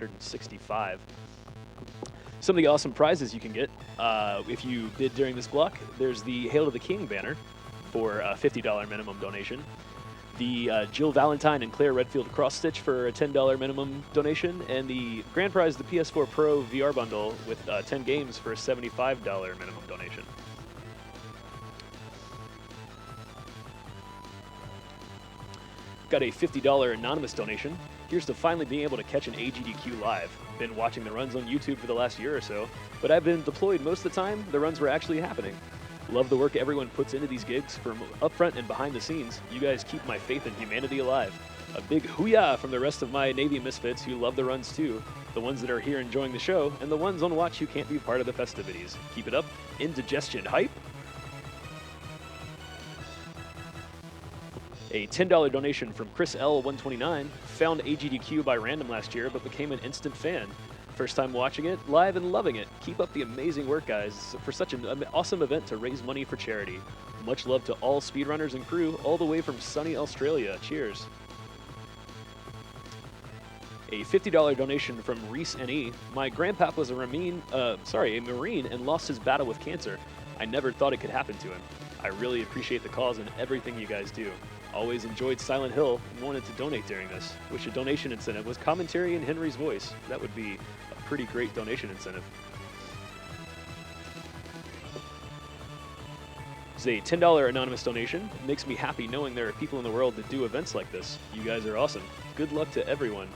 165. Some of the awesome prizes you can get if you bid during this block, there's the Hail to the King banner for a $50 minimum donation. The Jill Valentine and Claire Redfield cross stitch for a $10 minimum donation, and the grand prize, the PS4 Pro VR bundle with 10 games for a $75 minimum donation. Got a $50 anonymous donation. Here's to finally being able to catch an AGDQ live. Been watching the runs on YouTube for the last year or so, but I've been deployed most of the time. The runs were actually happening. Love the work everyone puts into these gigs, from up front and behind the scenes. You guys keep my faith in humanity alive. A big hoo-yah from the rest of my Navy misfits who love the runs too. The ones that are here enjoying the show, and the ones on watch who can't be part of the festivities. Keep it up. Indigestion hype. A $10 donation from Chris L129. Found AGDQ by random last year, but became an instant fan. First time watching it, live and loving it. Keep up the amazing work, guys, for such an awesome event to raise money for charity. Much love to all speedrunners and crew, all the way from sunny Australia. Cheers. A $50 donation from Reese N.E. My grandpap was a Marine and lost his battle with cancer. I never thought it could happen to him. I really appreciate the cause and everything you guys do. Always enjoyed Silent Hill and wanted to donate during this. Wish a donation incentive was commentary in Henry's voice. That would be a pretty great donation incentive. It's a $10 anonymous donation. It makes me happy knowing there are people in the world that do events like this. You guys are awesome. Good luck to everyone.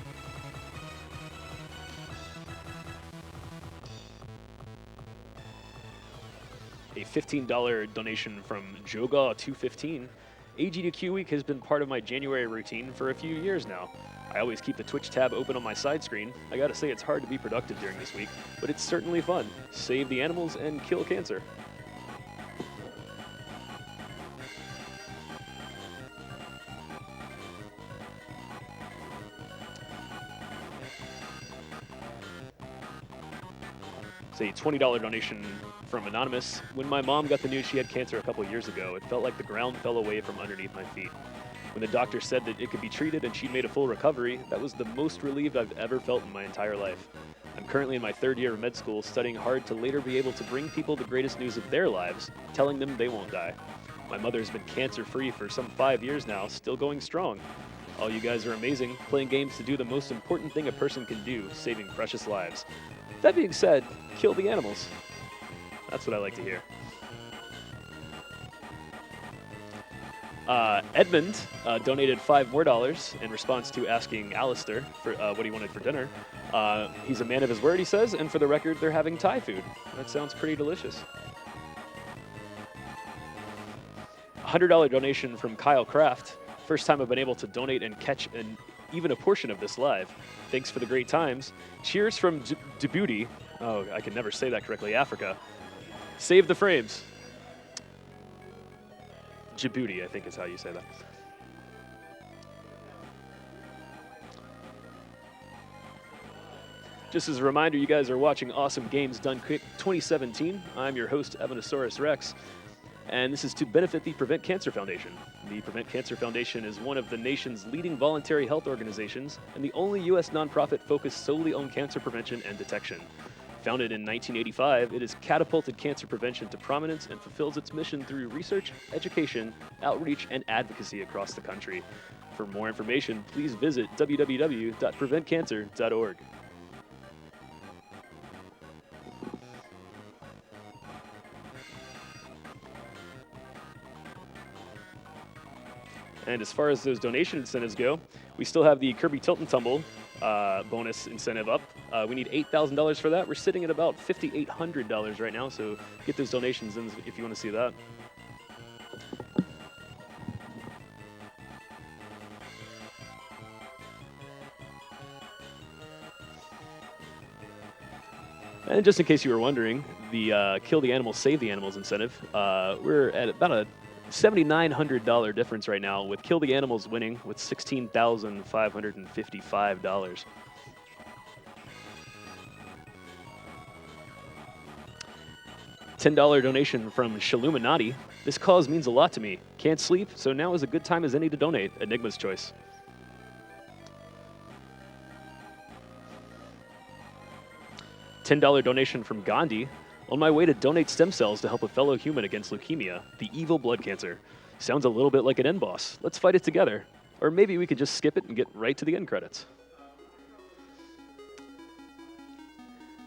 A $15 donation from Joga215. AGDQ week has been part of my January routine for a few years now. I always keep the Twitch tab open on my side screen. I gotta say it's hard to be productive during this week, but it's certainly fun. Save the animals and kill cancer. It's a $20 donation from Anonymous. When my mom got the news she had cancer a couple years ago, it felt like the ground fell away from underneath my feet. When the doctor said that it could be treated and she'd made a full recovery, that was the most relieved I've ever felt in my entire life. I'm currently in my 3rd year of med school, studying hard to later be able to bring people the greatest news of their lives, telling them they won't die. My mother's been cancer-free for some 5 years now, still going strong. All you guys are amazing, playing games to do the most important thing a person can do, saving precious lives. That being said, kill the animals. That's what I like to hear. Edmund donated $5 more in response to asking Alistair for what he wanted for dinner. He's a man of his word, he says, and for the record, they're having Thai food. That sounds pretty delicious. $100 donation from Kyle Kraft. First time I've been able to donate and catch even a portion of this live. Thanks for the great times. Cheers from Djibouti. Oh, I can never say that correctly. Africa. Save the frames. Djibouti, I think is how you say that. Just as a reminder, you guys are watching Awesome Games Done Quick 2017. I'm your host, Evanosaurus Rex, and this is to benefit the Prevent Cancer Foundation. The Prevent Cancer Foundation is one of the nation's leading voluntary health organizations and the only U.S. nonprofit focused solely on cancer prevention and detection. Founded in 1985, it has catapulted cancer prevention to prominence and fulfills its mission through research, education, outreach, and advocacy across the country. For more information, please visit www.preventcancer.org. And as far as those donation incentives go, we still have the Kirby Tilt and Tumble bonus incentive up. We need $8,000 for that. We're sitting at about $5,800 right now, so get those donations in if you want to see that. And just in case you were wondering, the Kill the Animals, Save the Animals incentive, we're at about a $7,900 difference right now, with Kill the Animals winning with $16,555. $10 donation from Shaluminati. This cause means a lot to me. Can't sleep, so now is a good time as any to donate. Enigma's choice. $10 donation from Gandhi. On my way to donate stem cells to help a fellow human against leukemia, the evil blood cancer. Sounds a little bit like an end boss. Let's fight it together. Or maybe we could just skip it and get right to the end credits.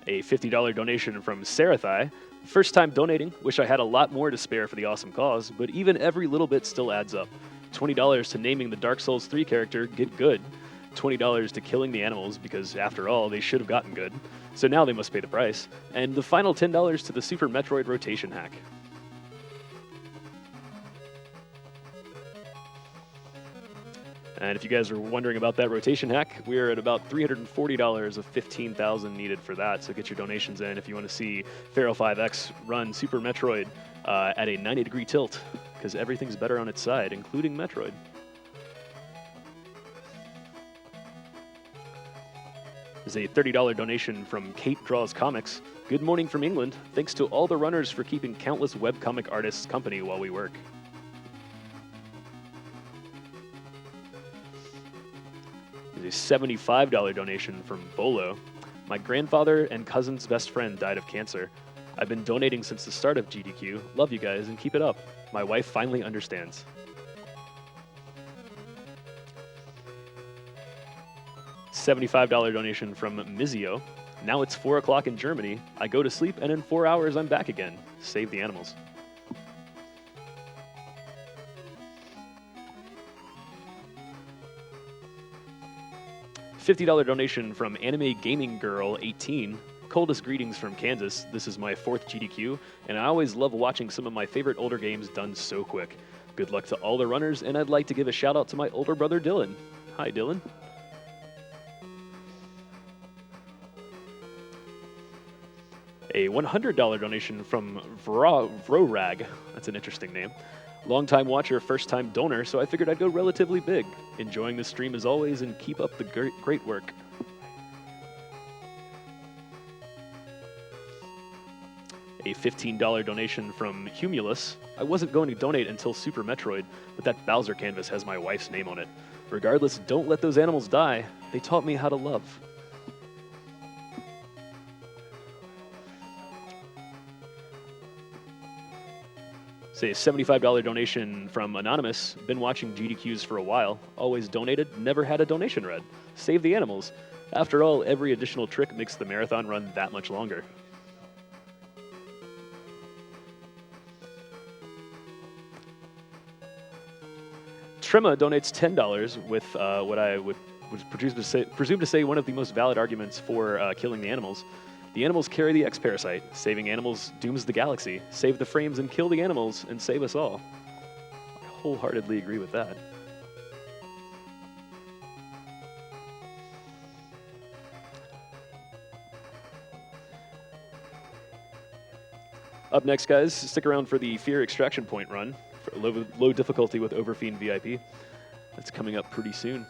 A $50 donation from Sarathai. First time donating. Wish I had a lot more to spare for the awesome cause, but even every little bit still adds up. $20 to naming the Dark Souls 3 character Get Good. $20 to killing the animals, because after all, they should have gotten good. So now they must pay the price. And the final $10 to the Super Metroid rotation hack. And if you guys are wondering about that rotation hack, we're at about $340 of 15,000 needed for that. So get your donations in if you want to see F.E.A.R 5X run Super Metroid at a 90-degree tilt, because everything's better on its side, including Metroid. There's a $30 donation from Kate Draws Comics. Good morning from England. Thanks to all the runners for keeping countless webcomic artists company while we work. There's a $75 donation from Bolo. My grandfather and cousin's best friend died of cancer. I've been donating since the start of GDQ. Love you guys and keep it up. My wife finally understands. $75 donation from Mizio. Now it's 4 o'clock in Germany. I go to sleep and in 4 hours I'm back again. Save the animals. $50 donation from Anime Gaming Girl 18. Coldest greetings from Kansas. This is my 4th GDQ, and I always love watching some of my favorite older games done so quick. Good luck to all the runners, and I'd like to give a shout out to my older brother Dylan. Hi, Dylan. A $100 donation from Vrorag. That's an interesting name. Longtime watcher, first-time donor, so I figured I'd go relatively big. Enjoying the stream as always, and keep up the great work. A $15 donation from Humulus. I wasn't going to donate until Super Metroid, but that Bowser canvas has my wife's name on it. Regardless, don't let those animals die. They taught me how to love. Say a $75 donation from Anonymous. Been watching GDQs for a while. Always donated, never had a donation read. Save the animals. After all, every additional trick makes the marathon run that much longer. Trema donates $10 with what I would presume to say one of the most valid arguments for killing the animals. The animals carry the X-Parasite. Saving animals dooms the galaxy. Save the frames and kill the animals and save us all. I wholeheartedly agree with that. Up next, guys, stick around for the F.E.A.R extraction point run. For low difficulty with overfiendvip. That's coming up pretty soon.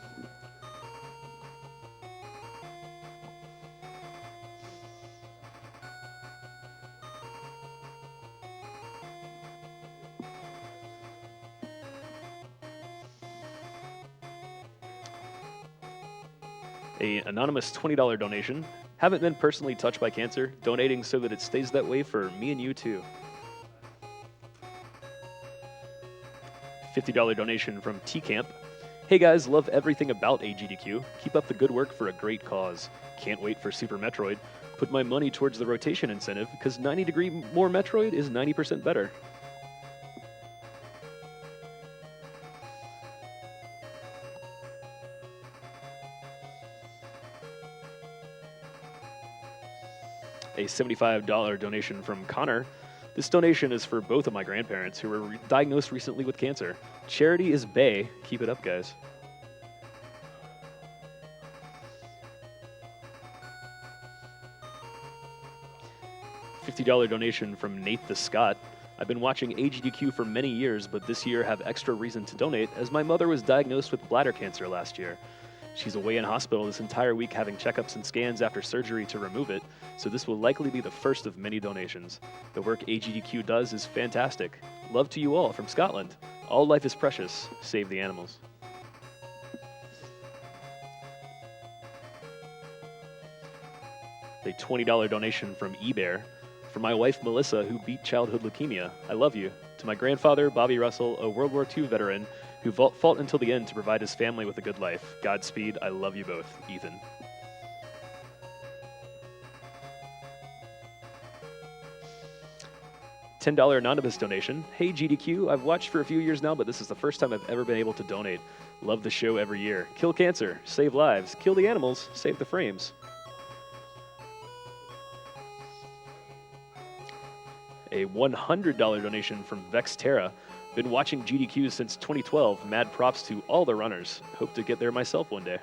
An anonymous $20 donation. Haven't been personally touched by cancer, donating so that it stays that way for me and you too. $50 donation from T-Camp. Hey guys, love everything about AGDQ. Keep up the good work for a great cause. Can't wait for Super Metroid. Put my money towards the rotation incentive, because 90-degree more Metroid is 90% better. A $75 donation from Connor. This donation is for both of my grandparents who were diagnosed recently with cancer. Charity is bae. Keep it up, guys. $50 donation from Nate the Scott. I've been watching AGDQ for many years, but this year have extra reason to donate as my mother was diagnosed with bladder cancer last year. She's away in hospital this entire week having checkups and scans after surgery to remove it, so this will likely be the first of many donations. The work AGDQ does is fantastic. Love to you all from Scotland. All life is precious. Save the animals. A $20 donation from F.E.A.R. For my wife, Melissa, who beat childhood leukemia. I love you. To my grandfather, Bobby Russell, a World War II veteran who fought until the end to provide his family with a good life. Godspeed. I love you both. Ethan. $10 anonymous donation. Hey GDQ, I've watched for a few years now, but this is the first time I've ever been able to donate. Love the show every year. Kill cancer, save lives, kill the animals, save the frames. A $100 donation from Vexterra. Been watching GDQ since 2012. Mad props to all the runners. Hope to get there myself one day.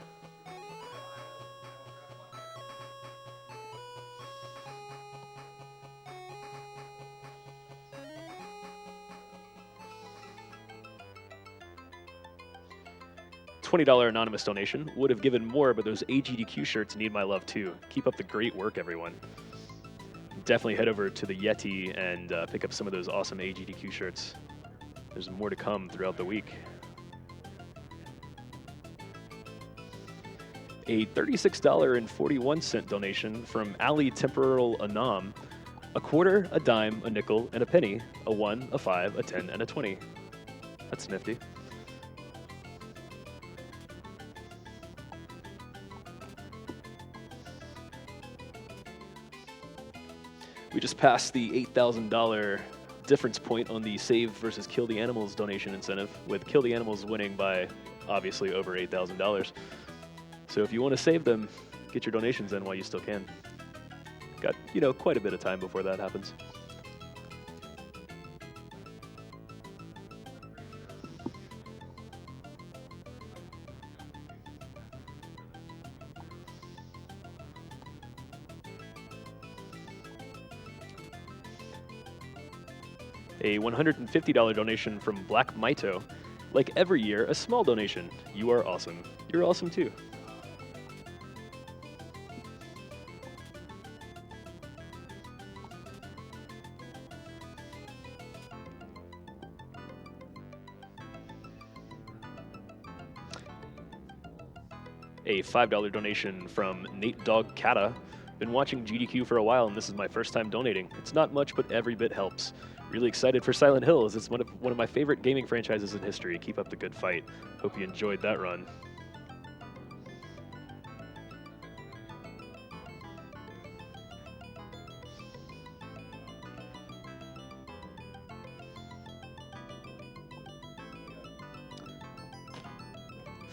$20 anonymous donation. Would have given more, but those AGDQ shirts need my love too. Keep up the great work, everyone. Definitely head over to the Yeti and pick up some of those awesome AGDQ shirts. There's more to come throughout the week. A $36.41 donation from Ali Temporal Anam. A quarter, a dime, a nickel, and a penny. A 1, a 5, a 10, and a 20. That's nifty. We just passed the $8,000 difference point on the Save versus Kill the Animals donation incentive, with Kill the Animals winning by obviously over $8,000. So if you want to save them, get your donations in while you still can. Got, quite a bit of time before that happens. A $150 donation from Black Mito. Like every year, a small donation. You are awesome. You're awesome too. A $5 donation from Nate Dog Kata. Been watching GDQ for a while, and this is my first time donating. It's not much, but every bit helps. Really excited for Silent Hill, as it's one of my favorite gaming franchises in history. Keep up the good fight. Hope you enjoyed that run.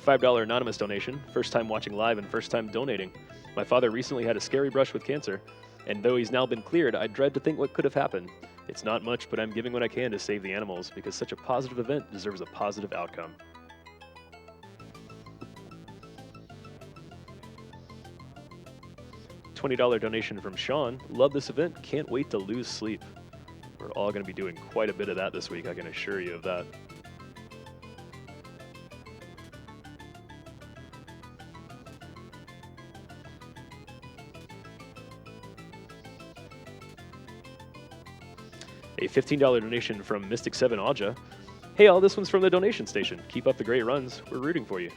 $5 anonymous donation. First time watching live and first time donating. My father recently had a scary brush with cancer, and though he's now been cleared, I dread to think what could have happened. It's not much, but I'm giving what I can to save the animals, because such a positive event deserves a positive outcome. $20 donation from Sean. Love this event. Can't wait to lose sleep. We're all going to be doing quite a bit of that this week, I can assure you of that. A $15 donation from Mystic7 Aja. Hey all, this one's from the donation station. Keep up the great runs. We're rooting for you.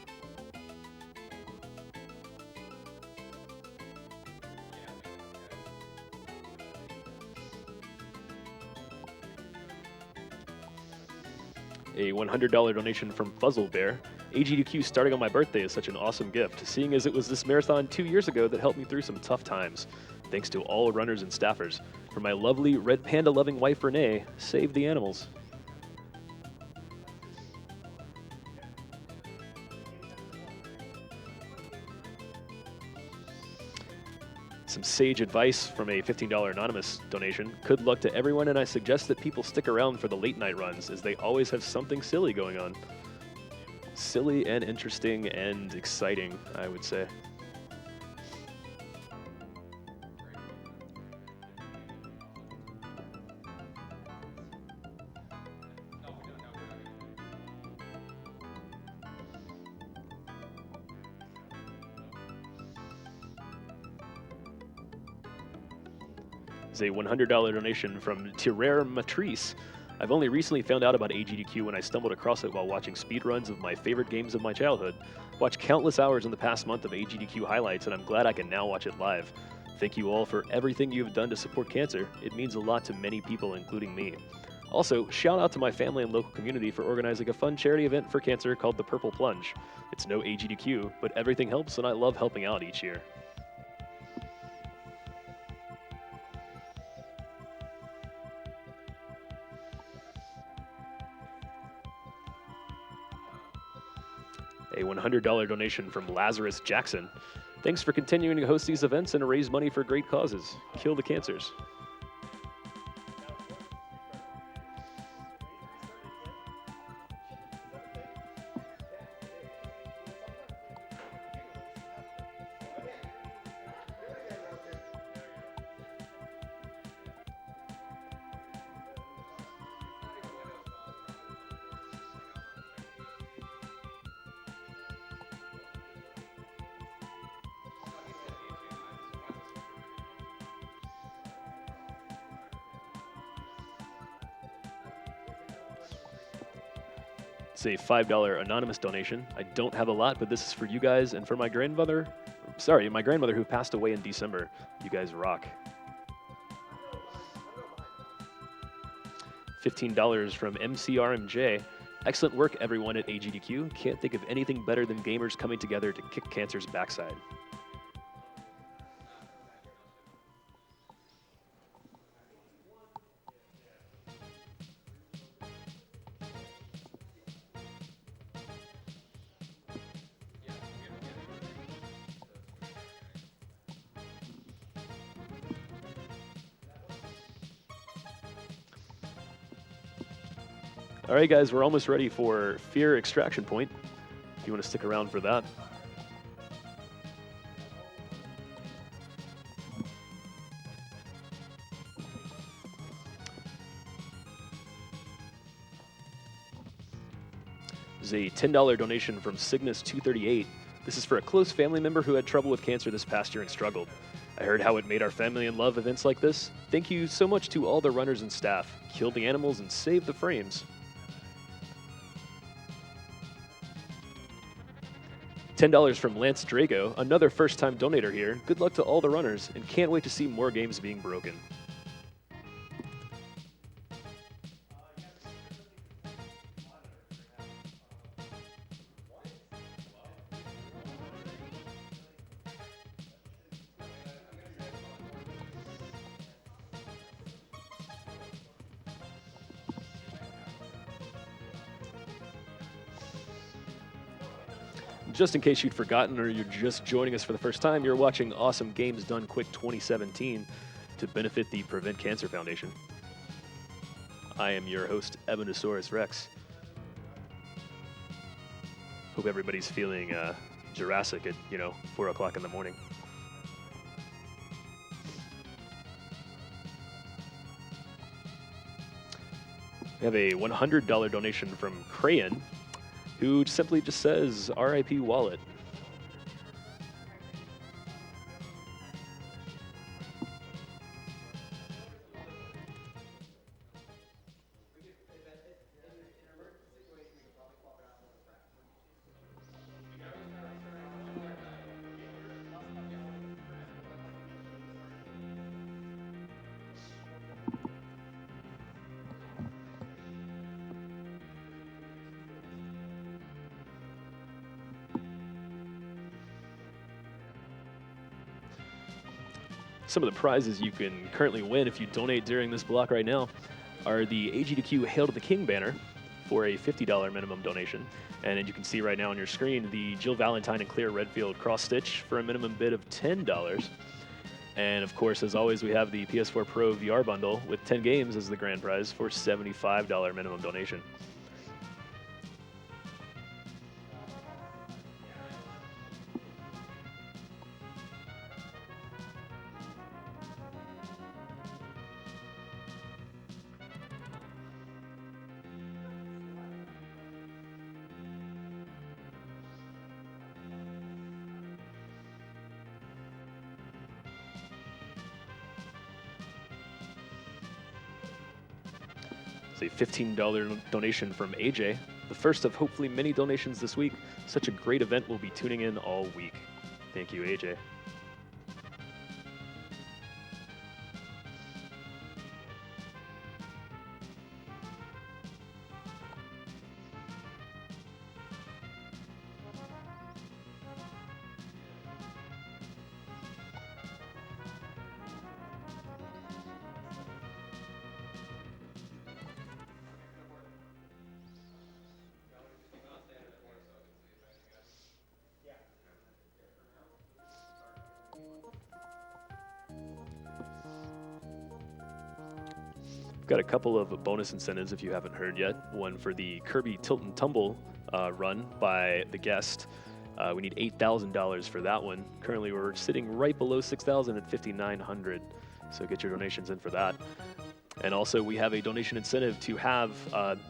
A $100 donation from Fuzzle Bear. AGDQ starting on my birthday is such an awesome gift, seeing as it was this marathon 2 years ago that helped me through some tough times. Thanks to all runners and staffers. For my lovely red panda loving wife Renee, save the animals. Some sage advice from a $15 anonymous donation. Good luck to everyone, and I suggest that people stick around for the late night runs, as they always have something silly going on. Silly and interesting and exciting, I would say. A $100 donation from Tirere Matrice. I've only recently found out about AGDQ when I stumbled across it while watching speedruns of my favorite games of my childhood. Watched countless hours in the past month of AGDQ highlights, and I'm glad I can now watch it live. Thank you all for everything you have done to support cancer. It means a lot to many people, including me. Also, shout out to my family and local community for organizing a fun charity event for cancer called the Purple Plunge. It's no AGDQ, but everything helps and I love helping out each year. A $100 donation from Lazarus Jackson. Thanks for continuing to host these events and to raise money for great causes. Kill the cancers. It's a $5 anonymous donation. I don't have a lot, but this is for you guys and for my grandmother. Sorry, my grandmother who passed away in December. You guys rock. $15 from MCRMJ. Excellent work, everyone at AGDQ. Can't think of anything better than gamers coming together to kick cancer's backside. All right, guys, we're almost ready for F.E.A.R extraction point, if you want to stick around for that. There's a $10 donation from Cygnus238. This is for a close family member who had trouble with cancer this past year and struggled. I heard how it made our family and love events like this. Thank you so much to all the runners and staff. Kill the animals and save the frames. $10 from Lance Drago, another first-time donator here. Good luck to all the runners, and can't wait to see more games being broken. Just in case you'd forgotten or you're just joining us for the first time, you're watching Awesome Games Done Quick 2017 to benefit the Prevent Cancer Foundation. I am your host, Ebenosaurus Rex. Hope everybody's feeling Jurassic at, 4 o'clock in the morning. We have a $100 donation from Crayon, who simply just says, RIP wallet. Some of the prizes you can currently win if you donate during this block right now are the AGDQ Hail to the King banner for a $50 minimum donation. And as you can see right now on your screen, the Jill Valentine and Claire Redfield cross stitch for a minimum bid of $10. And of course, as always, we have the PS4 Pro VR bundle with 10 games as the grand prize for $75 minimum donation. It's a $15 donation from AJ, the first of hopefully many donations this week. Such a great event. We'll be tuning in all week. Thank you, AJ. Got a couple of bonus incentives if you haven't heard yet. One for the Kirby Tilt and Tumble run by the guest. We need $8,000 for that one. Currently, we're sitting right below 6,000 at 5,900. So get your donations in for that. And also, we have a donation incentive to have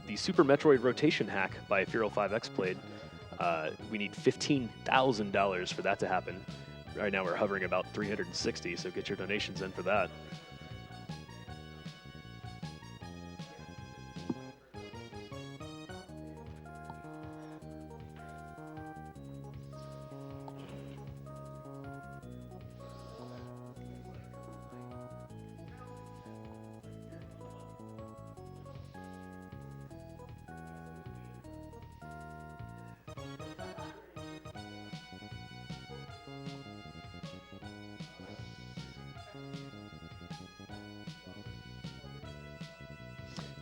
the Super Metroid rotation hack by F.E.A.R 5X played. We need $15,000 for that to happen. Right now, we're hovering about 360. So get your donations in for that.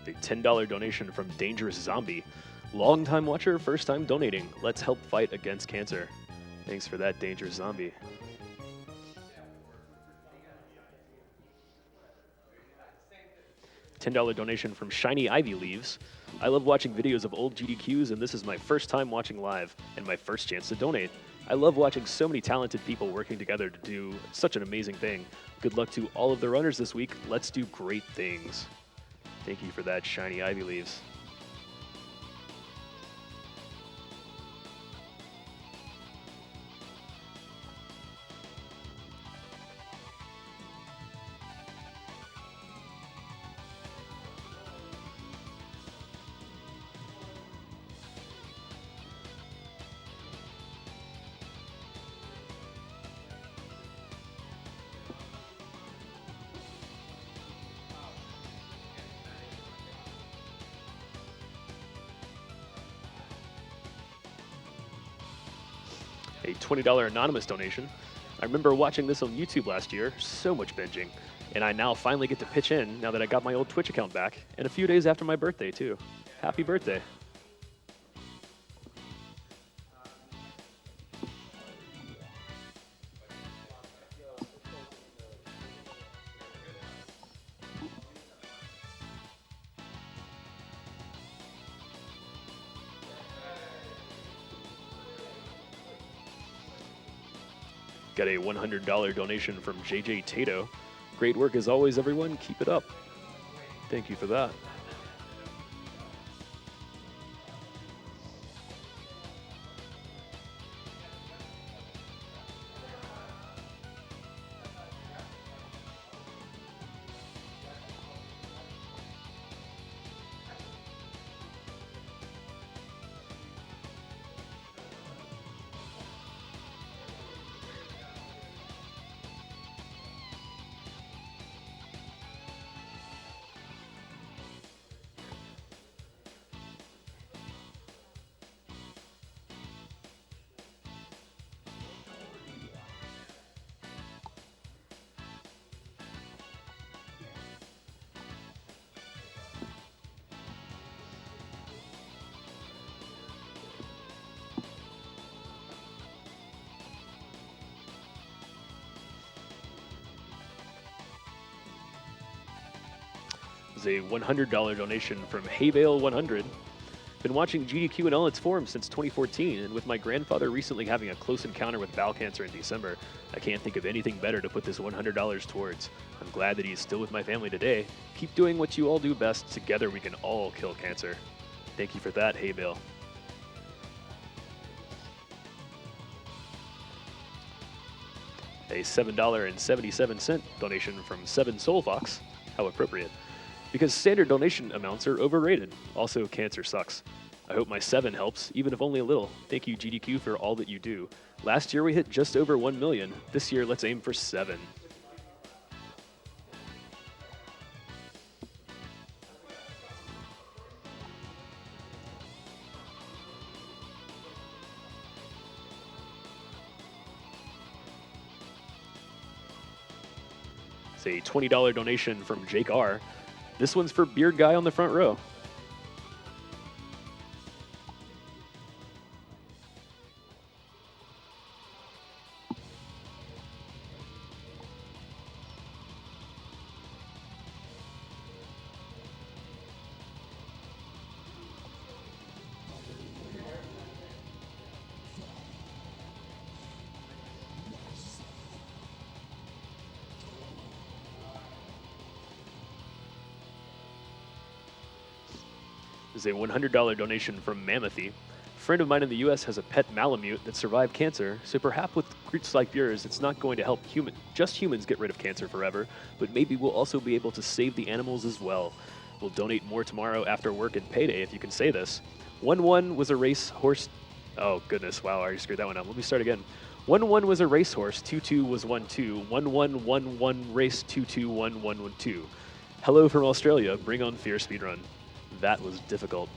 A $10 donation from Dangerous Zombie. Long-time watcher, first time donating. Let's help fight against cancer. Thanks for that, Dangerous Zombie. $10 donation from Shiny Ivy Leaves. I love watching videos of old GDQs, and this is my first time watching live, and my first chance to donate. I love watching so many talented people working together to do such an amazing thing. Good luck to all of the runners this week. Let's do great things. Thank you for that, Shiny Ivy Leaves. A $20 anonymous donation. I remember watching this on YouTube last year, so much binging, and I now finally get to pitch in now that I got my old Twitch account back, and a few days after my birthday too. Happy birthday. Got a $100 donation from JJ Tato. Great work as always, everyone. Keep it up. Thank you for that. Is a $100 donation from Hayvale100. Been watching GDQ in all its forms since 2014, and with my grandfather recently having a close encounter with bowel cancer in December, I can't think of anything better to put this $100 towards. I'm glad that he is still with my family today. Keep doing what you all do best. Together we can all kill cancer. Thank you for that, Hayvale. A $7.77 donation from 7 Soul Fox. How appropriate. Because standard donation amounts are overrated. Also, cancer sucks. I hope my 7 helps, even if only a little. Thank you, GDQ, for all that you do. Last year we hit just over 1 million. This year, let's aim for 7. It's a $20 donation from Jake R. This one's for Beard Guy on the front row. is a $100 donation from Mammothie. A friend of mine in the US has a pet Malamute that survived cancer, so perhaps with creatures like yours, it's not going to help just humans get rid of cancer forever, but maybe we'll also be able to save the animals as well. We'll donate more tomorrow after work and payday if you can say this. 1-1 was a race horse. Oh, goodness. Wow, I already screwed that one up. Let me start again. 1-1 was a racehorse. 2-2 was 1-2. 1-1, 1-1 race. 2-2, 1-1, 1-2. Hello from Australia. Bring on F.E.A.R speedrun. That was difficult.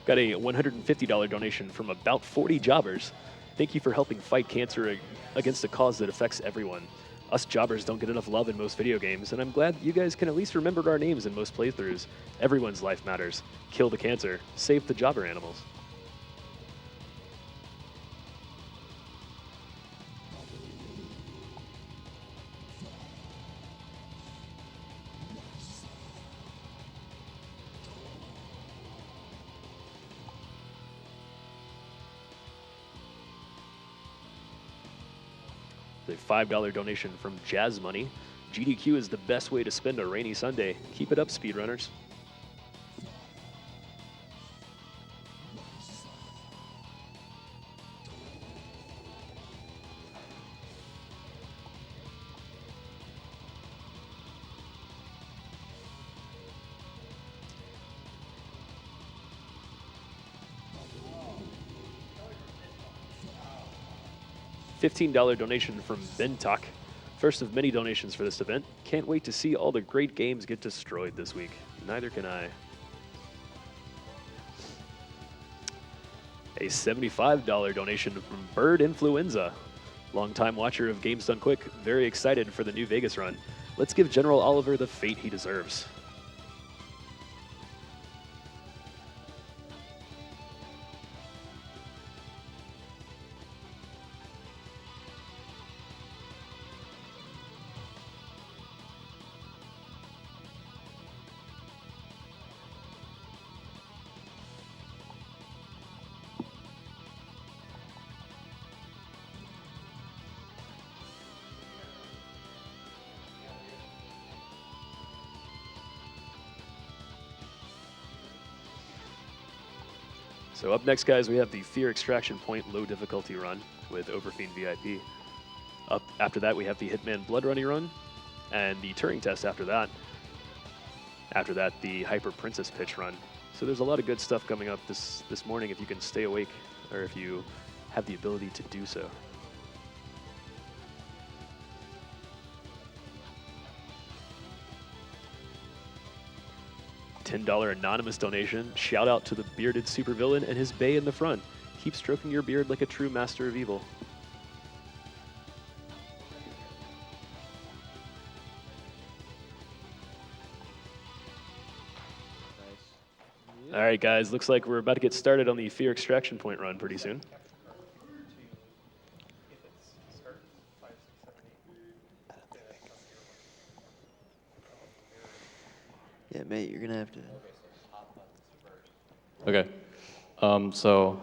Got a $150 donation from about 40 jobbers. Thank you for helping fight cancer against a cause that affects everyone. Us jobbers don't get enough love in most video games, and I'm glad you guys can at least remember our names in most playthroughs. Everyone's life matters. Kill the cancer. Save the jobber animals. A $5 donation from Jazz Money. GDQ is the best way to spend a rainy Sunday. Keep it up, speedrunners. $15 donation from Bentok. First of many donations for this event. Can't wait to see all the great games get destroyed this week. Neither can I. A $75 donation from Bird Influenza. Longtime watcher of Games Done Quick, very excited for the new Vegas run. Let's give General Oliver the fate he deserves. So up next, guys, we have the F.E.A.R Extraction Point low difficulty run with overfiendvip. Up after that, we have the Hitman Blood Runny run and the Turing test after that. After that, the Hyper Princess pitch run. So there's a lot of good stuff coming up this morning if you can stay awake or if you have the ability to do so. $10 anonymous donation. Shout out to the bearded supervillain and his bae in the front. Keep stroking your beard like a true master of evil. Nice. All right, guys. Looks like we're about to get started on the F.E.A.R Extraction Point run pretty soon. Yeah, mate, you're going to have to... Okay. So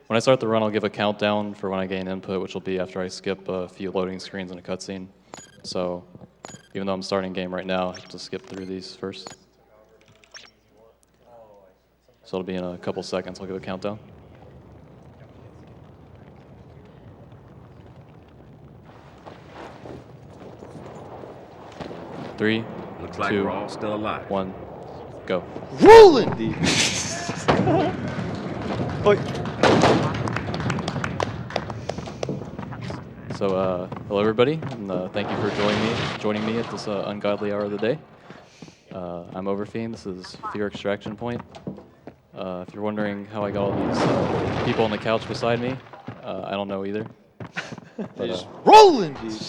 when I start the run, I'll give a countdown for when I gain input, which will be after I skip a few loading screens and a cutscene. So even though I'm starting game right now, I have to skip through these first. So it'll be in a couple seconds. I'll give a countdown. Three, Looks like two, we're all still alive. 1, go. Rolling, dude! So, hello everybody, and thank you for joining me at this ungodly hour of the day. I'm Overfiend. This is F.E.A.R Extraction Point. If you're wondering how I got all these people on the couch beside me, I don't know either. They're just rolling, dude!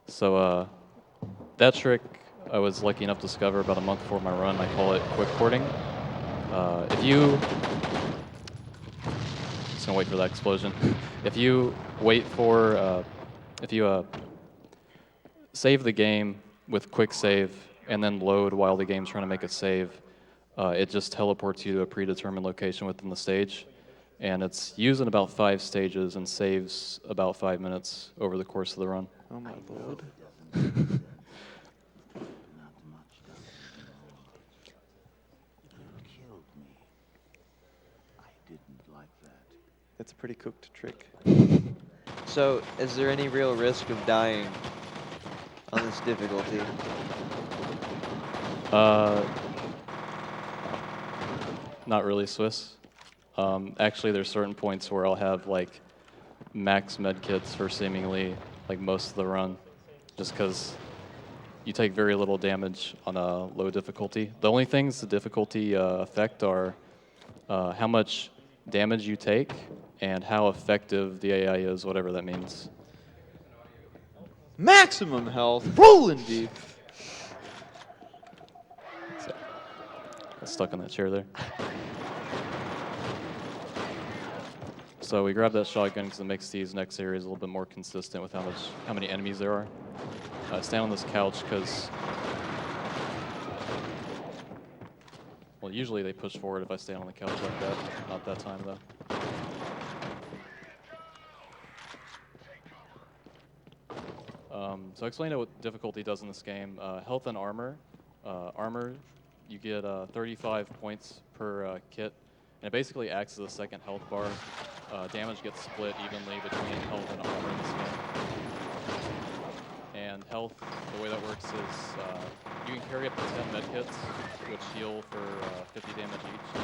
So, that trick I was lucky enough to discover about a month before my run. I call it quick porting. If you... Just gonna wait for that explosion. If you wait for... if you save the game with quick save and then load while the game's trying to make a save. It just teleports you to a predetermined location within the stage, and it's used in about 5 stages and saves about 5 minutes over the course of the run. Oh my lord. That's a pretty cooked trick. So, is there any real risk of dying on this difficulty? Not really, Swiss. Actually, there's certain points where I'll have like max med kits for seemingly like most of the run, just because you take very little damage on a low difficulty. The only things the difficulty affect are how much damage you take and how effective the AI is, whatever that means. Maximum health. Rolling deep. So, got stuck in that chair there. So we grabbed that shotgun because it makes these next areas a little bit more consistent with how many enemies there are. Stand on this couch because, well, usually they push forward if I stand on the couch like that. Not that time though. So I'll explain what difficulty does in this game. Health and armor. Armor, you get 35 points per kit, and it basically acts as a second health bar. Damage gets split evenly between health and armor in this game. And health, the way that works is you can carry up to 10 medkits, which heal for 50 damage each,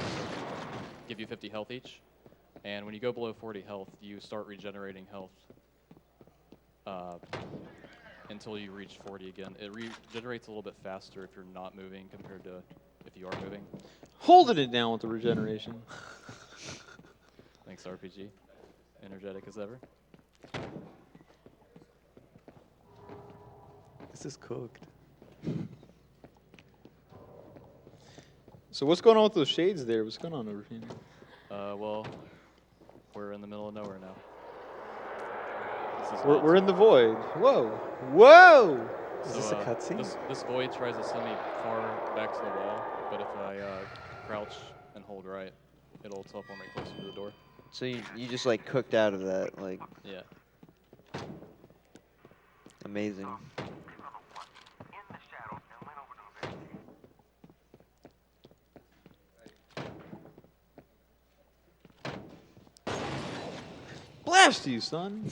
give you 50 health each. And when you go below 40 health, you start regenerating health until you reach 40 again. It regenerates a little bit faster if you're not moving compared to if you are moving. Holding it down with the regeneration. Thanks, RPG. Energetic as ever. This is cooked. So what's going on with those shades there? What's going on over here? Well, we're in the middle of nowhere now. We're in the void. Whoa. Whoa! Is this a cutscene? This void tries to send me far back to the wall, but if I crouch and hold right, it'll teleport me closer to the door. So you just like cooked out of that, like. Yeah. Amazing. Blast you, son.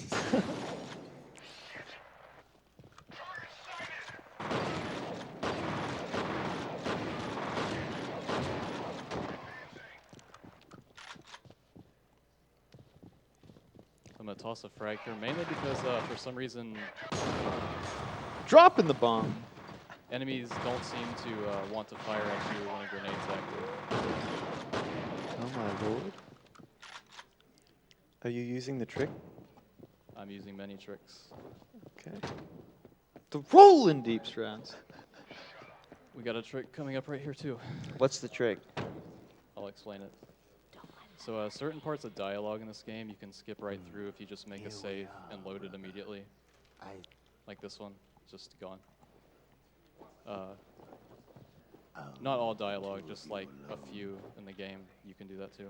I'm going to toss a frag here, mainly because for some reason Dropping the bomb. enemies don't seem to want to fire at you when a grenade's active. Oh my lord. Are you using the trick? I'm using many tricks. Okay. The rolling deep strats. We got a trick coming up right here too. What's the trick? I'll explain it. So certain parts of dialogue in this game you can skip right through if you just make a save and load it immediately. Like this one, just gone. Not all dialogue, just like a few in the game, you can do that too.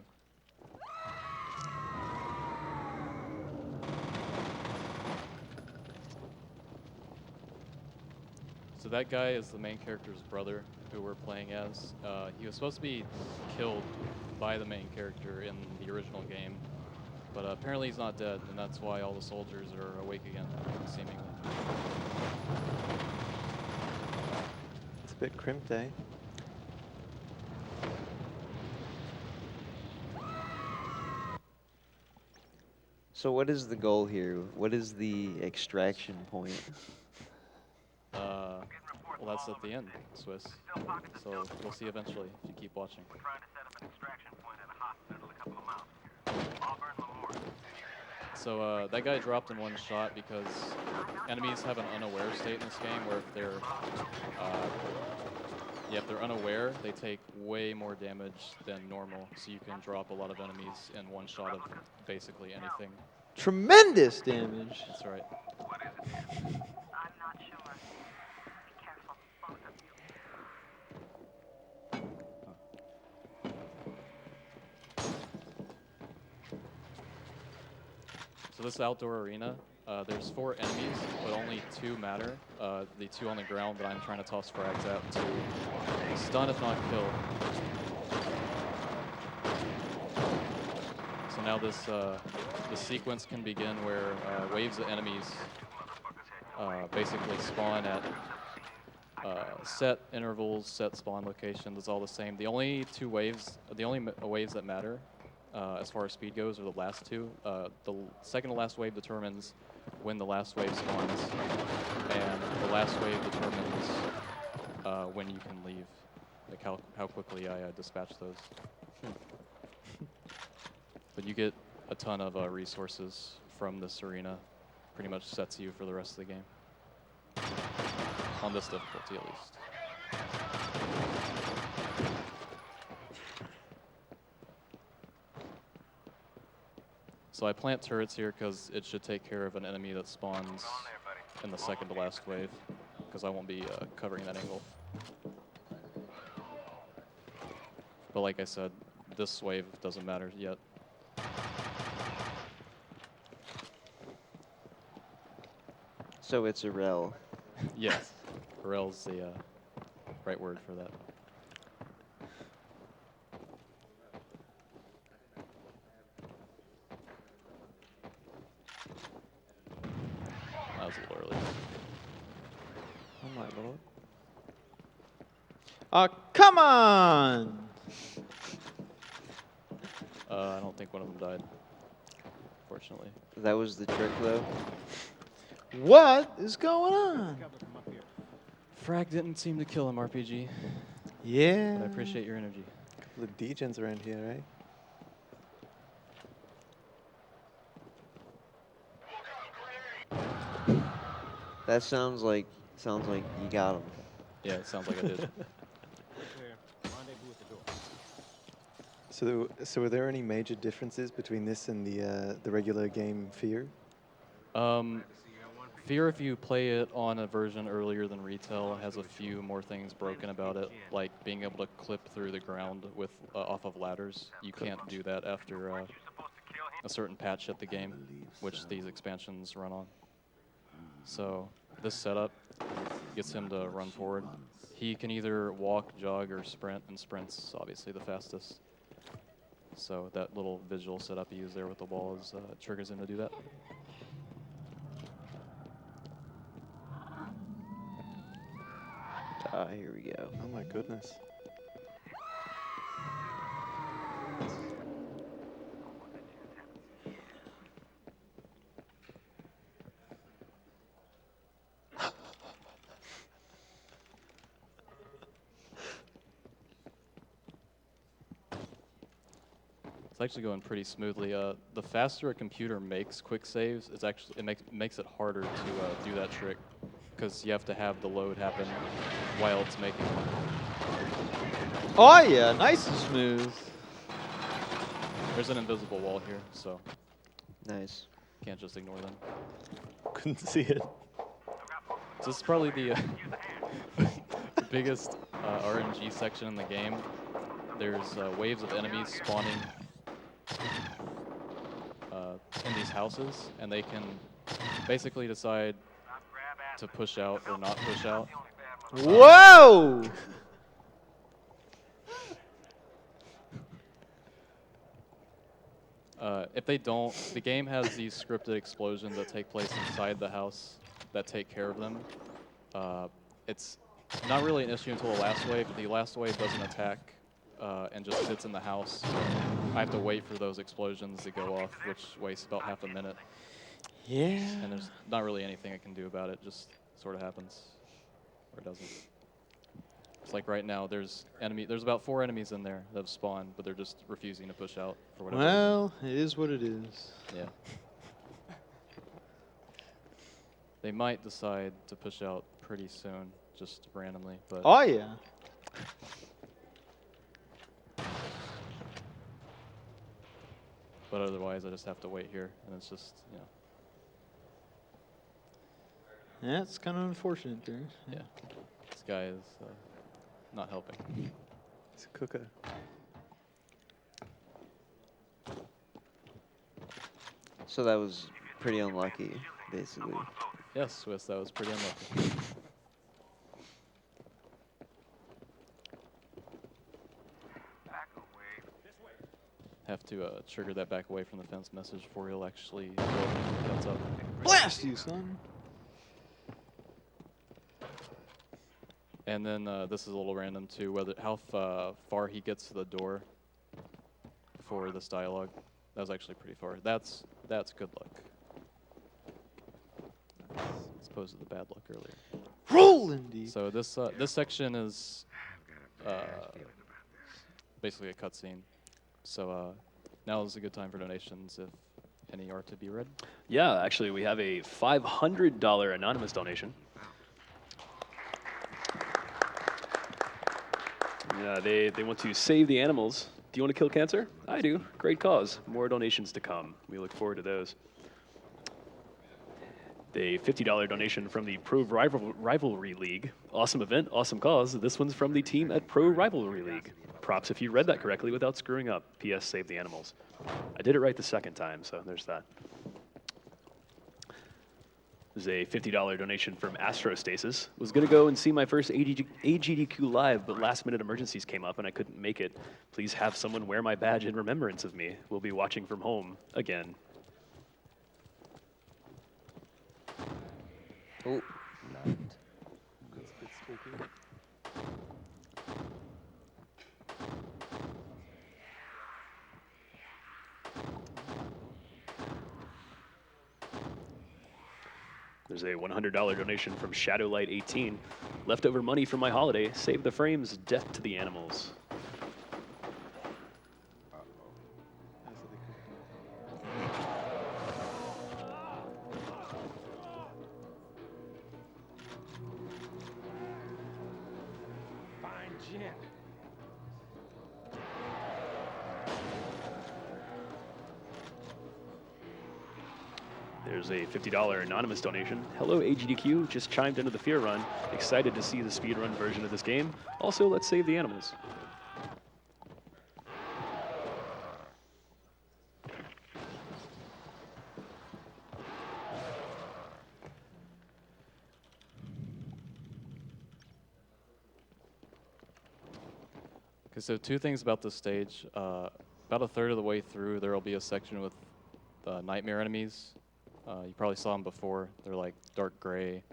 So that guy is the main character's brother, who we're playing as. He was supposed to be killed by the main character in the original game, but apparently he's not dead, and that's why all the soldiers are awake again, seemingly. It's a bit crimped, eh? So what is the goal here? What is the extraction point? Well, that's at the end, Swiss. So we'll see eventually if you keep watching. So that guy dropped in one shot because enemies have an unaware state in this game where if they're unaware, they take way more damage than normal. So you can drop a lot of enemies in one shot of basically anything. Tremendous damage. That's right. So this outdoor arena, there's 4 enemies, but only 2 matter. The 2 on the ground that I'm trying to toss frags at to stun if not kill. So now this the sequence can begin where waves of enemies basically spawn at set intervals, set spawn locations. It's all the same. The only waves that matter as far as speed goes are the last 2. The second to last wave determines when the last wave spawns, and the last wave determines when you can leave, like how quickly I dispatch those. But you get a ton of resources from this arena. Pretty much sets you for the rest of the game. On this difficulty, at least. So I plant turrets here because it should take care of an enemy that spawns in the second to last wave, because I won't be covering that angle. But like I said, this wave doesn't matter yet. So it's a rel. Yes, rel's the right word for that. That was a little early. Oh my lord. Come on! I don't think one of them died, fortunately. That was the trick, though. What is going on? Frag didn't seem to kill him, RPG. Yeah. But I appreciate your energy. Couple of degens around here, eh? That sounds like you got him. Yeah, it sounds like I did. So are there any major differences between this and the regular game F.E.A.R? F.E.A.R, if you play it on a version earlier than retail, has a few more things broken about it, like being able to clip through the ground with off of ladders. You can't do that after a certain patch at the game, which these expansions run on. So this setup gets him to run forward. He can either walk, jog, or sprint, and sprint's obviously the fastest. So that little visual setup you use there with the wall triggers him to do that. Ah, here we go. Oh my goodness. It's actually going pretty smoothly. The faster a computer makes quick saves, it makes it harder to do that trick, because you have to have the load happen while it's making one. Oh yeah, nice and smooth. There's an invisible wall here, so Nice. can't just ignore them. Couldn't see it. So this is probably the the biggest RNG section in the game. There's waves of enemies spawning in these houses, and they can basically decide to push out or not push out. Whoa! If they don't, the game has these scripted explosions that take place inside the house that take care of them. It's not really an issue until the last wave. If the last wave doesn't attack and just sits in the house, I have to wait for those explosions to go off, which wastes about half a minute. Yeah. And there's not really anything I can do about it. It just sort of happens, or it doesn't. It's like right now, there's about 4 enemies in there that have spawned, but they're just refusing to push out for whatever reason. Well, it is what it is. Yeah. They might decide to push out pretty soon, just randomly, but Oh yeah. but otherwise I just have to wait here, and it's just, you know. That's kind of unfortunate there. Yeah. This guy is not helping. It's a cooker. So that was pretty unlucky, basically. Yes, Swiss, that was pretty unlucky. Have to trigger that back away from the fence message before he'll actually go and fence up. Blast you, son. And then this is a little random too, whether how far he gets to the door for this dialogue. That was actually pretty far. That's good luck. As opposed to the bad luck earlier. Roll indeed. So this section is basically a cutscene. So now is a good time for donations if any are to be read. Yeah, actually, we have a $500 anonymous donation. Yeah, they want to save the animals. Do you want to kill cancer? I do. Great cause. More donations to come. We look forward to those. The $50 donation from the Pro Rivalry League. Awesome event, awesome cause. This one's from the team at Pro Rivalry League. Props if you read that correctly without screwing up. P.S. Save the animals. I did it right the second time, so there's that. There's a $50 donation from Astrostasis. Was going to go and see my first AGDQ live, but last-minute emergencies came up and I couldn't make it. Please have someone wear my badge in remembrance of me. We'll be watching from home again. Oh, That's a bit spooky. There's a $100 donation from Shadowlight18. Leftover money from my holiday. Save the frames. Death to the animals. There's a $50 anonymous donation. Hello, AGDQ. Just chimed into the F.E.A.R run. Excited to see the speedrun version of this game. Also, let's save the animals. Okay, so two things about this stage. About a third of the way through, there will be a section with nightmare enemies. You probably saw them before. They're like dark gray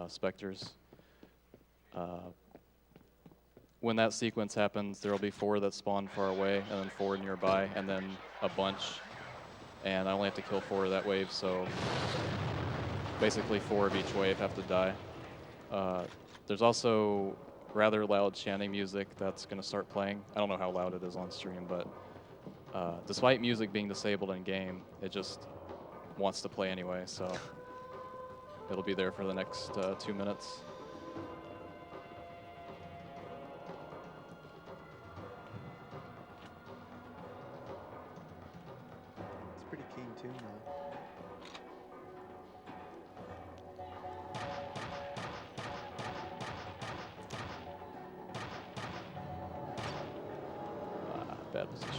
specters. When that sequence happens, there will be 4 that spawn far away, and then 4 nearby, and then a bunch. And I only have to kill 4 of that wave, so basically 4 of each wave have to die. There's also rather loud chanting music that's going to start playing. I don't know how loud it is on stream, but despite music being disabled in game, it just wants to play anyway, so it'll be there for the next 2 minutes. It's a pretty keen tune though. Bad position.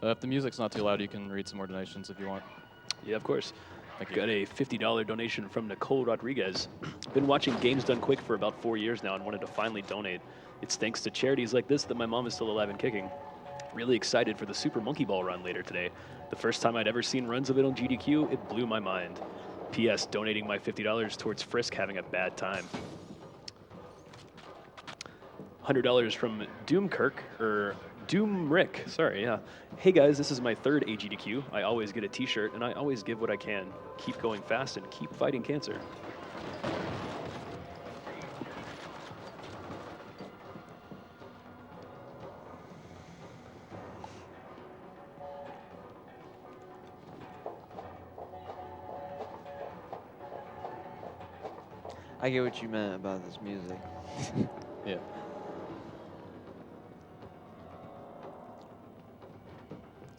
If the music's not too loud, you can read some more donations if you want. Yeah, of course. Thank you. Got a $50 donation from Nicole Rodriguez. Been watching Games Done Quick for about 4 years now and wanted to finally donate. It's thanks to charities like this that my mom is still alive and kicking. Really excited for the Super Monkey Ball run later today. The first time I'd ever seen runs of it on GDQ, it blew my mind. P.S. Donating my $50 towards Frisk having a bad time. $100 from Doomrick, sorry, yeah. Hey guys, this is my 3rd AGDQ. I always get a t-shirt and I always give what I can. Keep going fast and keep fighting cancer. I get what you meant about this music. Yeah.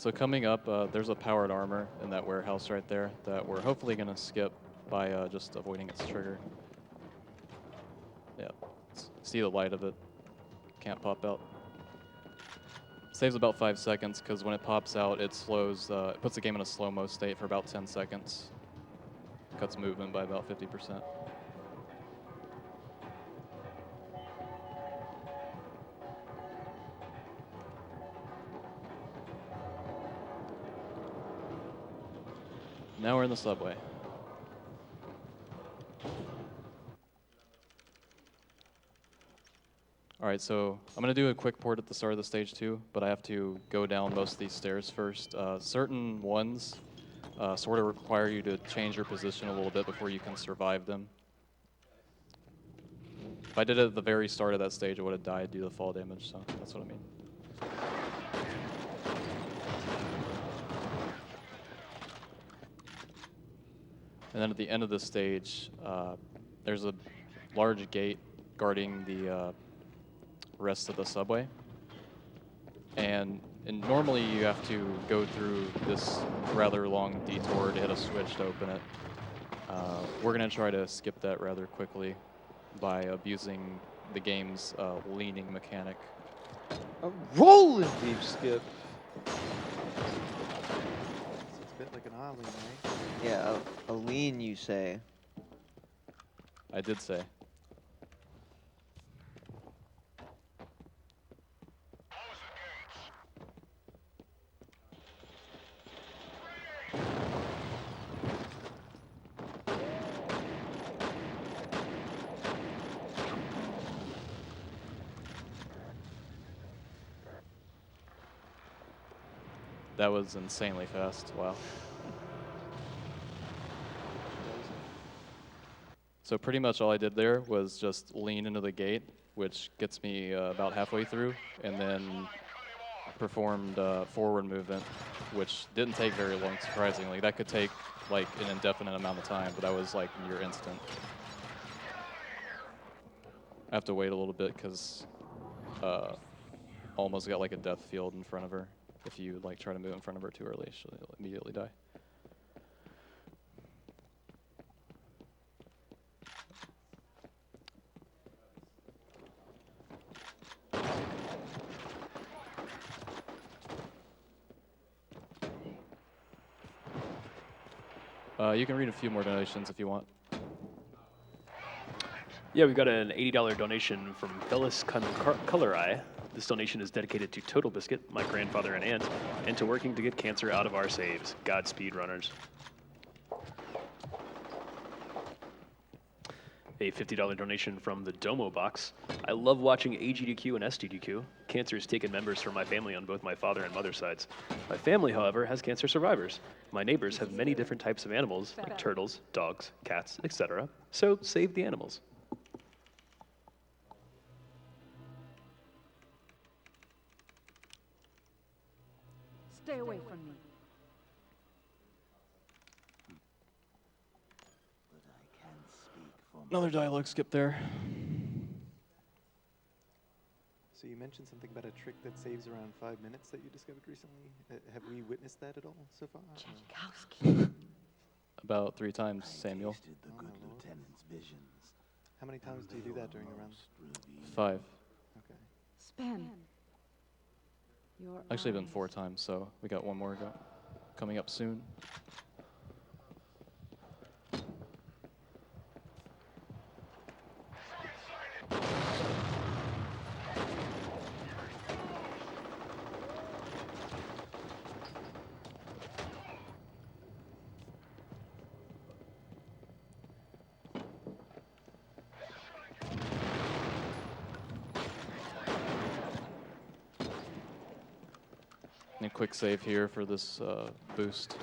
So coming up, there's a powered armor in that warehouse right there that we're hopefully going to skip by just avoiding its trigger. Yeah, see the light of it. Can't pop out. Saves about 5 seconds because when it pops out, it slows. It puts the game in a slow-mo state for about 10 seconds. Cuts movement by about 50%. Now we're in the subway. All right, so I'm going to do a quick port at the start of the stage 2, but I have to go down most of these stairs first. Certain ones sort of require you to change your position a little bit before you can survive them. If I did it at the very start of that stage, I would have died due to fall damage, so that's what I mean. And then at the end of the stage, there's a large gate guarding the rest of the subway. And normally you have to go through this rather long detour to hit a switch to open it. We're going to try to skip that rather quickly by abusing the game's leaning mechanic. A rolling deep skip. So it's a bit like an ollie, right? Yeah, a lean, you say. I did say. That was insanely fast. Wow. So pretty much all I did there was just lean into the gate, which gets me about halfway through, and then performed forward movement, which didn't take very long, surprisingly. That could take like an indefinite amount of time, but that was like near instant. I have to wait a little bit because almost got like a death field in front of her. If you like try to move in front of her too early, she'll immediately die. You can read a few more donations if you want. Yeah, we've got an $80 donation from Phyllis Colorai. This donation is dedicated to Total Biscuit, my grandfather and aunt, and to working to get cancer out of our saves. Godspeed, runners. A $50 donation from the Domo Box. I love watching AGDQ and SGDQ. Cancer has taken members from my family on both my father and mother's sides. My family, however, has cancer survivors. My neighbors have many different types of animals, like turtles, dogs, cats, etc. So save the animals. Stay away from me. Another dialogue skip there. So you mentioned something about a trick that saves around 5 minutes that you discovered recently. Have we witnessed that at all so far? About 3 times, Samuel. Oh, my lord. How many times do you do that during a run? 5. Okay. Span. Your Actually been eyes. 4 times, so we got one more coming up soon. And a quick save here for this boost.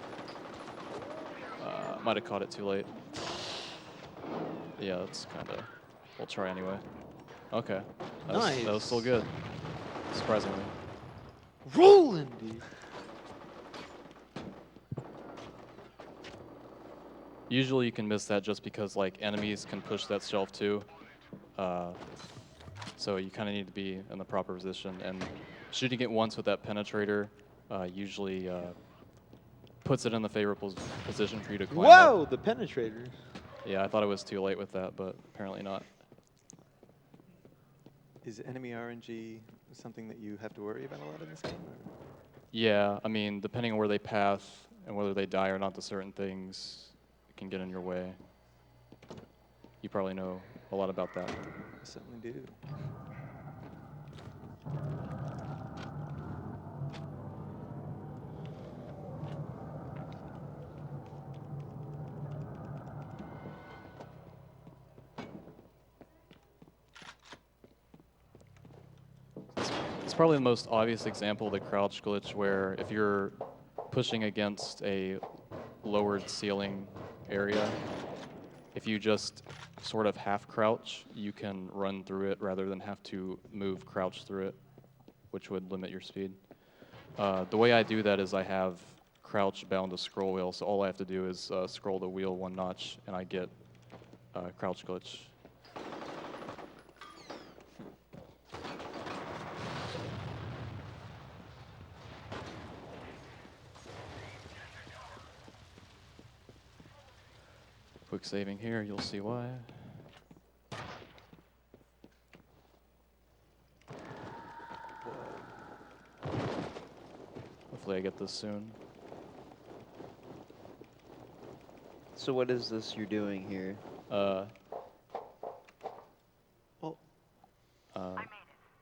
Might have caught it too late. Yeah, that's kind of... We'll try anyway. Okay. That was still good. Surprisingly. Rolling deep. Usually you can miss that just because like enemies can push that shelf too. So you kind of need to be in the proper position. And shooting it once with that penetrator usually puts it in the favorable position for you to climb Whoa, up. the penetrator. Yeah, I thought it was too late with that, but apparently not. Is enemy RNG something that you have to worry about a lot in this game? Or? Yeah, I mean, depending on where they path and whether they die or not to certain things, it can get in your way. You probably know a lot about that. I certainly do. It's probably the most obvious example of the crouch glitch where if you're pushing against a lowered ceiling area, if you just sort of half crouch, you can run through it rather than have to move crouch through it, which would limit your speed. The way I do that is I have crouch bound to scroll wheel, so all I have to do is scroll the wheel one notch and I get crouch glitch. Quick saving here, you'll see why. Hopefully I get this soon. So what is this you're doing here? Well,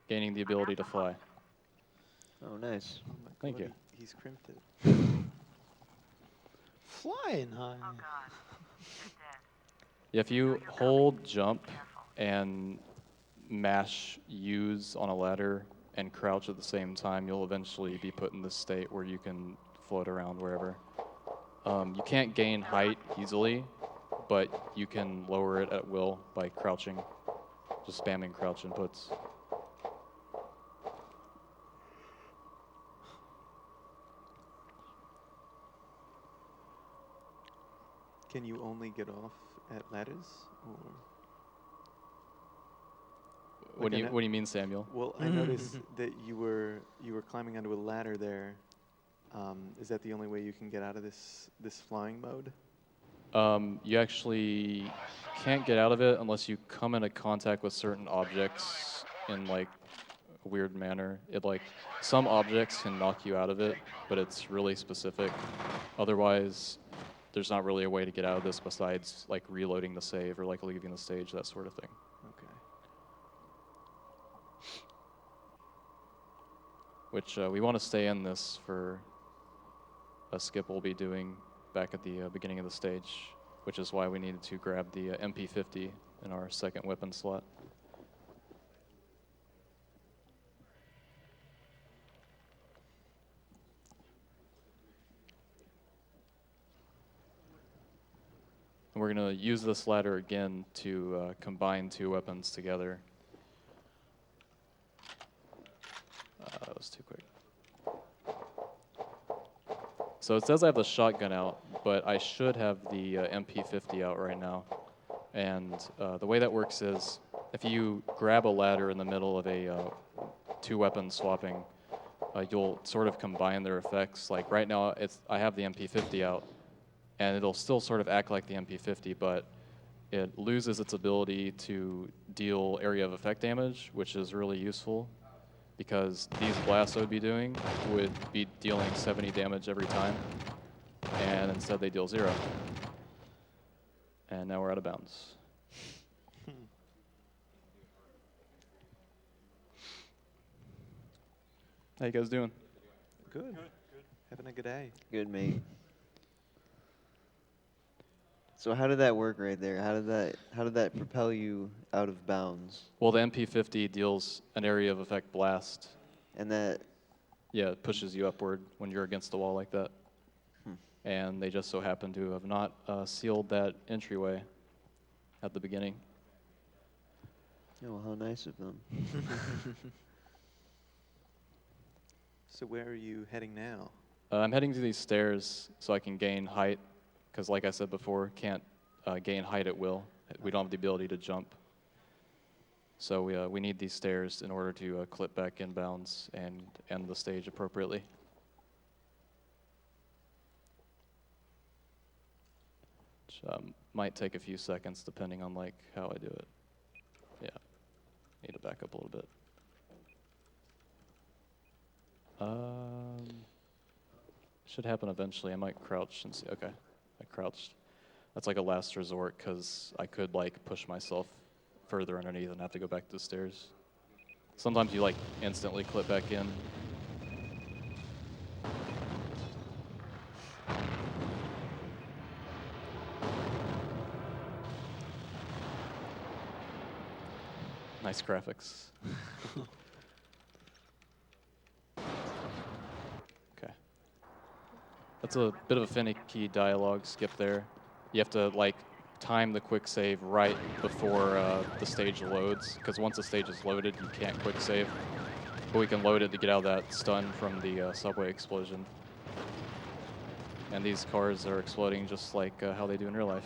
Gaining the ability to fly. Oh, nice. oh my Thank God, you. He's crimped it. Flying high. If you hold jump and mash use on a ladder and crouch at the same time, you'll eventually be put in this state where you can float around wherever. You can't gain height easily, but you can lower it at will by crouching, just spamming crouch inputs. Can you only get off at ladders, or? What Like do you mean, Samuel? Well, I noticed that you were climbing onto a ladder there. Is that the only way you can get out of this flying mode? You actually can't get out of it unless you come into contact with certain objects in like a weird manner. Some objects can knock you out of it, but it's really specific. Otherwise, there's not really a way to get out of this besides like reloading the save or like leaving the stage, that sort of thing. Okay. Which we want to stay in this for a skip we'll be doing back at the beginning of the stage, which is why we needed to grab the MP50 in our second weapon slot. And we're going to use this ladder again to combine two weapons together. That was too quick. So it says I have the shotgun out, but I should have the MP50 out right now. And the way that works is if you grab a ladder in the middle of a two weapon swapping, you'll sort of combine their effects. Like right now, I have the MP50 out, and it'll still sort of act like the MP50, but it loses its ability to deal area of effect damage, which is really useful because these blasts I would be doing would be dealing 70 damage every time, and instead they deal 0. And now we're out of bounds. How you guys doing? Good. Having a good day. Good, mate. So how did that work right there? How did that propel you out of bounds? Well, the MP50 deals an area of effect blast. And that Yeah, it pushes you upward when you're against the wall like that. And they just so happen to have not sealed that entryway at the beginning. Oh, how nice of them. So where are you heading now? I'm heading to these stairs so I can gain height, because like I said before, can't gain height at will. We don't have the ability to jump. So we need these stairs in order to clip back in bounds and end the stage appropriately. might take a few seconds depending on like how I do it. Yeah, need to back up a little bit. Should happen eventually. I might crouch and see. Okay, I crouched. That's like a last resort because I could like push myself further underneath and have to go back to the stairs. Sometimes you like instantly clip back in. Nice graphics. Okay. That's a bit of a finicky dialogue skip there. You have to like time the quick save right before the stage loads, because once the stage is loaded, you can't quick save. But we can load it to get out of that stun from the subway explosion. And these cars are exploding just like how they do in real life.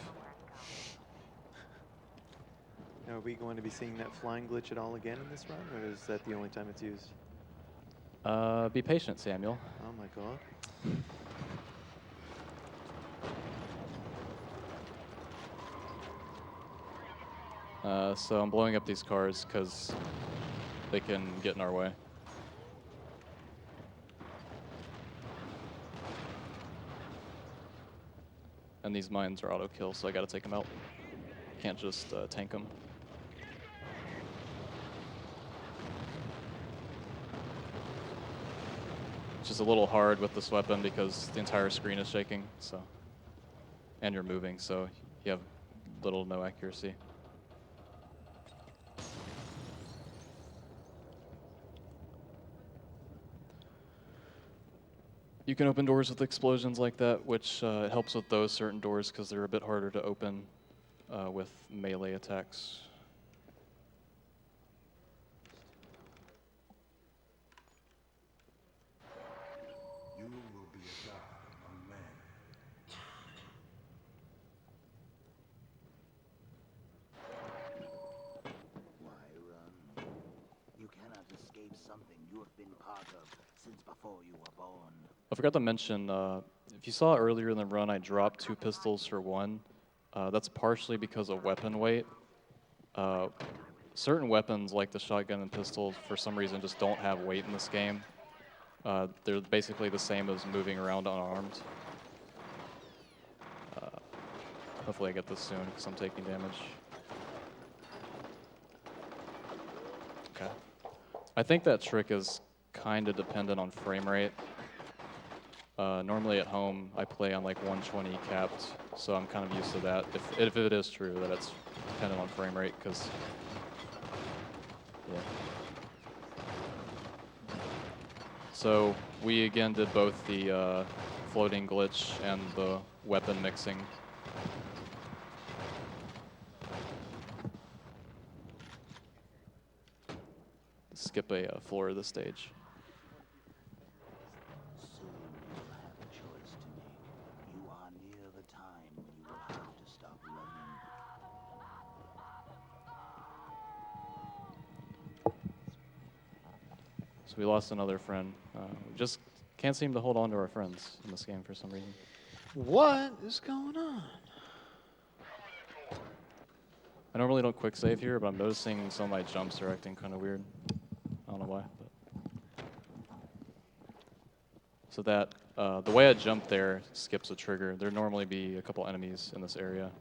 Now, are we going to be seeing that flying glitch at all again in this run, or is that the only time it's used? Be patient, Samuel. Oh my god. So I'm blowing up these cars because they can get in our way. And these mines are auto kill, so I gotta take them out. Can't just tank them. It's just a little hard with this weapon because the entire screen is shaking, so. And you're moving, so you have little to no accuracy. You can open doors with explosions like that, which helps with those certain doors because they're a bit harder to open with melee attacks. You will be a god among men. Why run? You cannot escape something you have been part of since before you were born. I forgot to mention, if you saw earlier in the run, I dropped 2 pistols for 1. That's partially because of weapon weight. Certain weapons, like the shotgun and pistols, for some reason just don't have weight in this game. They're basically the same as moving around unarmed. Hopefully I get this soon because I'm taking damage. Okay. I think that trick is kind of dependent on frame rate. Normally at home, I play on like 120 capped, so I'm kind of used to that. If it is true that it's dependent on frame rate, because yeah. So we again did both the floating glitch and the weapon mixing. Skip a floor of the stage. Soon you will have a choice to make. You are near the time when you will have to stop running. So we lost another friend. We just can't seem to hold on to our friends in this game for some reason. What is going on? I normally don't quick save here, but I'm noticing some of my jumps are acting kind of weird. I don't know why. But. So that, the way I jumped there skips a trigger. There'd normally be a couple enemies in this area.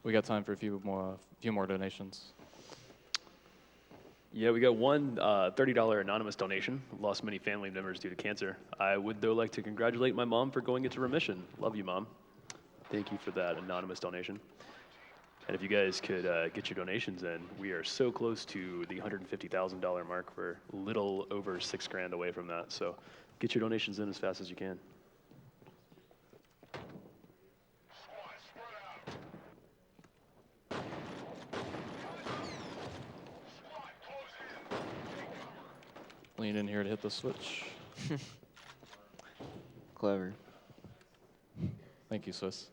We got time for a few more donations. Yeah, we got one $30 anonymous donation. Lost many family members due to cancer. I would, though, like to congratulate my mom for going into remission. Love you, Mom. Thank you for that anonymous donation. And if you guys could get your donations in, we are so close to the $150,000 mark. We're a little over $6,000 away from that. So get your donations in as fast as you can. Lean in here to hit the switch. clever. Thank you, Swiss.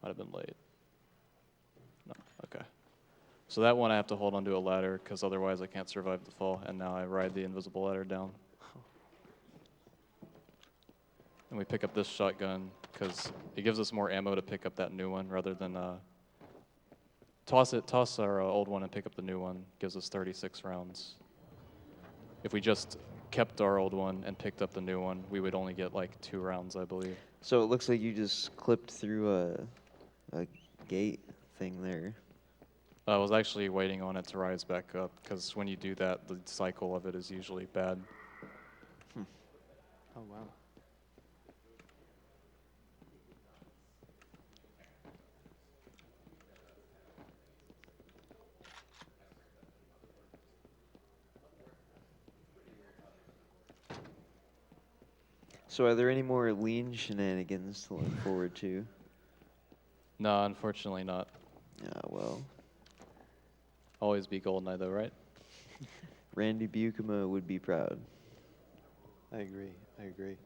Might have been late. No, okay. So that one I have to hold onto a ladder because otherwise I can't survive the fall, and now I ride the invisible ladder down. And we pick up this shotgun because it gives us more ammo to pick up that new one rather than toss our old one and pick up the new one. Gives us 36 rounds. If we just kept our old one and picked up the new one, we would only get like 2 rounds, I believe. So it looks like you just clipped through a gate thing there. I was actually waiting on it to rise back up because when you do that, the cycle of it is usually bad. Oh, wow. So are there any more lean shenanigans to look forward to? No, unfortunately not. Yeah, well, Always be GoldenEye though, right? Randy Buchema would be proud. I agree. I agree.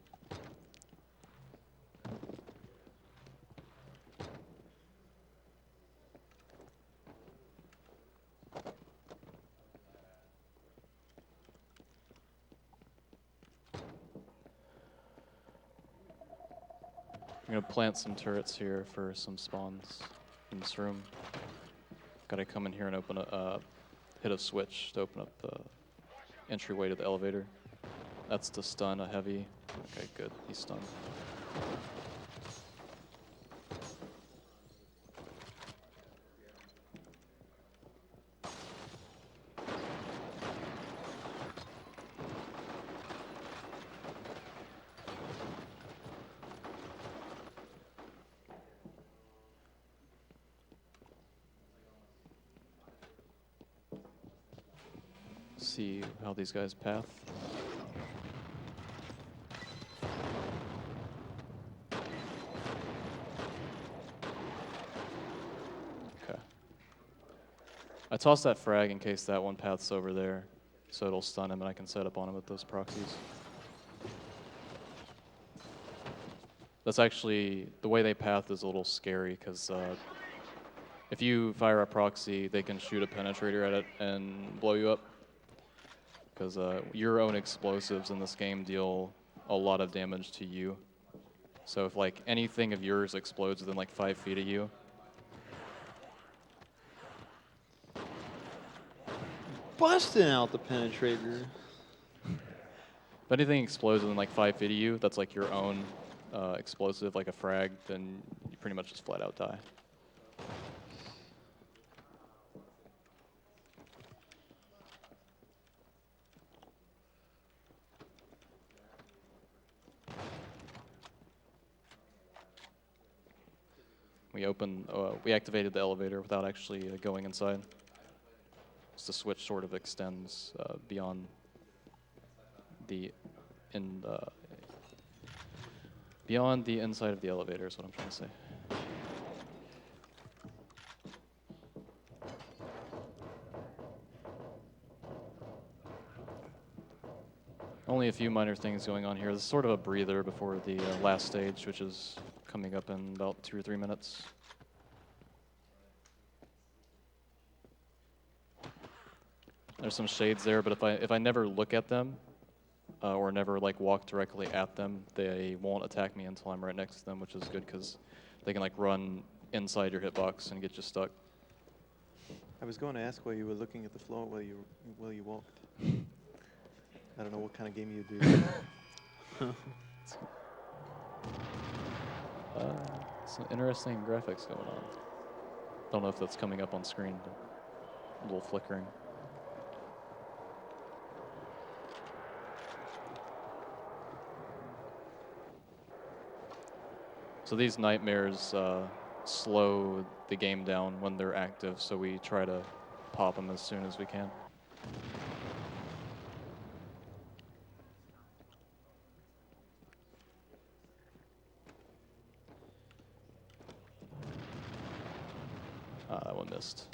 I'm gonna plant some turrets here for some spawns in this room. Gotta come in here and open hit a switch to open up the entryway to the elevator. That's to stun a heavy. Okay, good. He's stunned. See how these guys path. Okay. I tossed that frag in case that one paths over there, so it'll stun him and I can set up on him with those proxies. That's actually, the way they path is a little scary because if you fire a proxy, they can shoot a penetrator at it and blow you up. Because your own explosives in this game deal a lot of damage to you. So if like anything of yours explodes within like 5 feet of you, Busting out the penetrator. if anything explodes within like 5 feet of you, that's like your own explosive, like a frag, then you pretty much just flat out die. We activated the elevator without actually going inside. So the switch sort of extends beyond the inside of the elevator is what I'm trying to say. Only a few minor things going on here. This is sort of a breather before the last stage, which is coming up in about 2 or 3 minutes. There's some shades there, but if I never look at them or never like walk directly at them, they won't attack me until I'm right next to them, which is good because they can like run inside your hitbox and get you stuck. I was going to ask why you were looking at the floor while you walked. I don't know what kind of game you do. Some interesting graphics going on. Don't know if that's coming up on screen, but a little flickering. So these nightmares slow the game down when they're active, so we try to pop them as soon as we can. That one missed.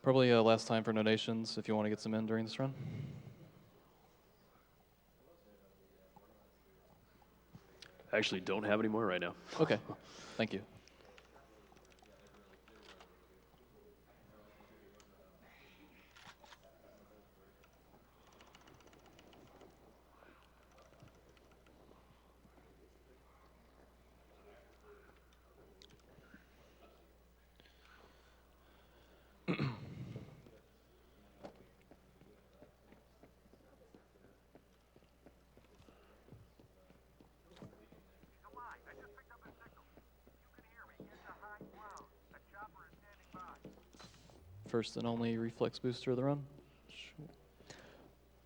Probably last time for donations if you want to get some in during this run. I actually don't have any more right now. Okay, thank you. First and only reflex booster of the run.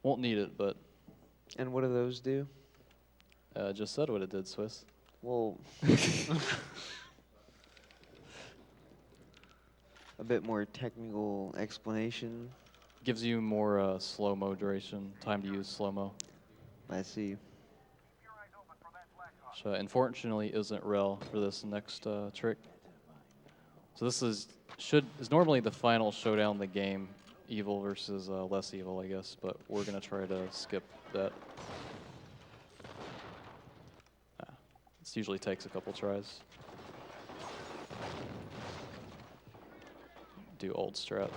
Won't need it, but And what do those do? just said what it did, Swiss. Well, a bit more technical explanation. Gives you more slow-mo duration, time to use slow-mo. I see. Which unfortunately isn't rel for this next trick. So this is normally the final showdown in the game, evil versus less evil, I guess, but we're gonna try to skip that. This usually takes a couple tries. Do old strat.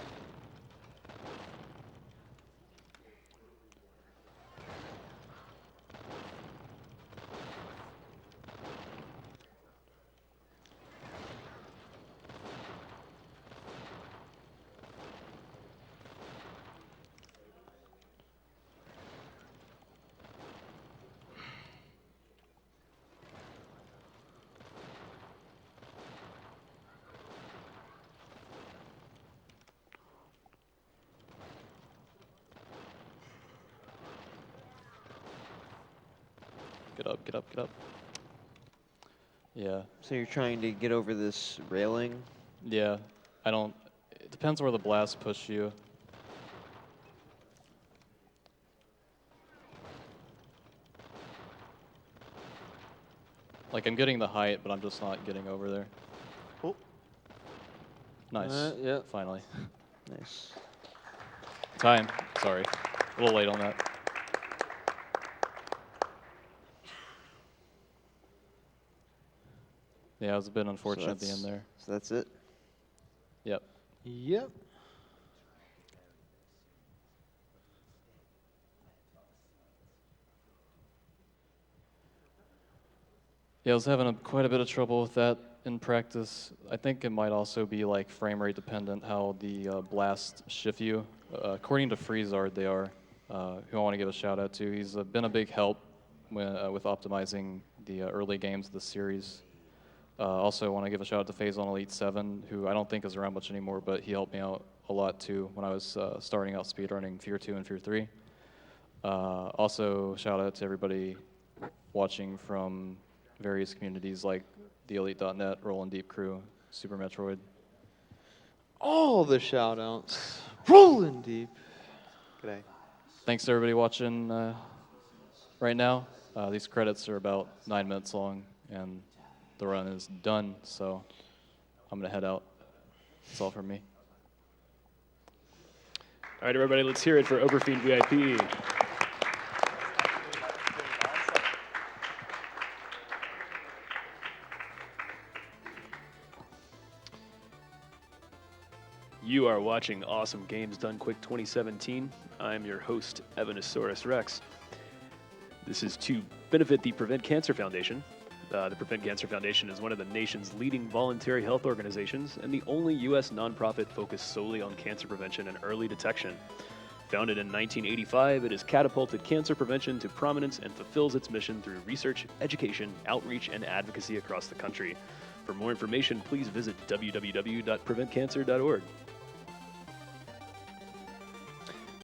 Get up, get up, get up. Yeah. So you're trying to get over this railing? Yeah. It depends where the blasts push you. Like, I'm getting the height, but I'm just not getting over there. Oh. Nice. Yeah. Finally. Nice. Time. Sorry. A little late on that. Yeah, it was a bit unfortunate at the end there. So that's it? Yep. Yep. Yeah, I was having quite a bit of trouble with that in practice. I think it might also be like frame rate dependent how the blasts shift you. According to F.E.A.R, they are, who I want to give a shout out to. He's been a big help with optimizing the early games of the series. Also, want to give a shout out to Phase on Elite 7, who I don't think is around much anymore, but he helped me out a lot too when I was starting out speedrunning F.E.A.R 2 and F.E.A.R 3. Also, shout out to everybody watching from various communities like the Elite.net, Rollin' Deep Crew, Super Metroid. All the shout outs. Rolling deep. G'day. Thanks to everybody watching right now. These credits are about 9 minutes long, and the run is done, so I'm going to head out. That's all from me. All right, everybody, let's hear it for Overfiend VIP. You are watching Awesome Games Done Quick 2017. I'm your host, Evanosaurus Rex. This is to benefit the Prevent Cancer Foundation. The Prevent Cancer Foundation is one of the nation's leading voluntary health organizations and the only U.S. nonprofit focused solely on cancer prevention and early detection. Founded in 1985, it has catapulted cancer prevention to prominence and fulfills its mission through research, education, outreach, and advocacy across the country. For more information, please visit www.preventcancer.org.